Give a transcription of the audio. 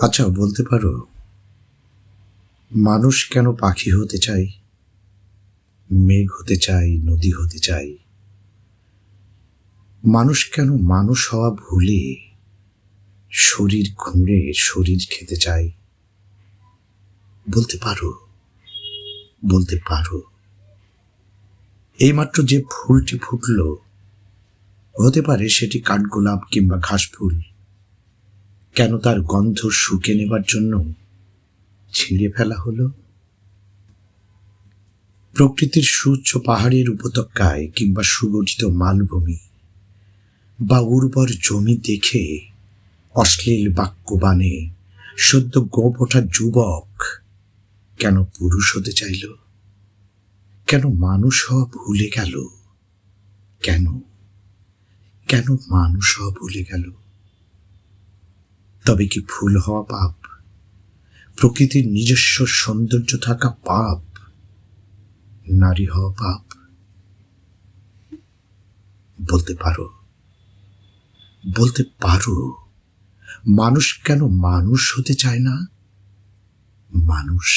আচ্ছা, বলতে পারো মানুষ কেন পাখি হতে চায়, মেঘ হতে চায়, নদী হতে চায়? মানুষ কেন মানুষ হওয়া ভুলে শরীর খুঁড়ে শরীর খেতে চায়? বলতে পারো, বলতে পারো। এইমাত্র যে ফুলটি ফুটল, হতে পারে সেটি কাঠগোলাপ কিংবা ঘাসফুল। কেন তার গন্ধ শুকে নেবার জন্য ছিঁড়ে ফেলা হলো? প্রকৃতির সুউচ্চ পাহাড়ের উপত্যকায় কিংবা সুগঠিত মালভূমি বা উর্বর জমি দেখে অশ্লীল বাক্যবাণে সদ্য গোঁফ ওঠা যুবক কেন পুরুষ হতে চাইল? কেন মানুষ হওয়া ভুলে গেল? কেন কেন মানুষ হওয়া ভুলে গেল? তবে কি ফুল হওয়া পাপ? প্রকৃতির নিজস্ব সৌন্দর্য থাকা পাপ? নারী হওয়া পাপ? বলতে পারো, বলতে পারো, মানুষ কেন মানুষ হতে চায় না? মানুষ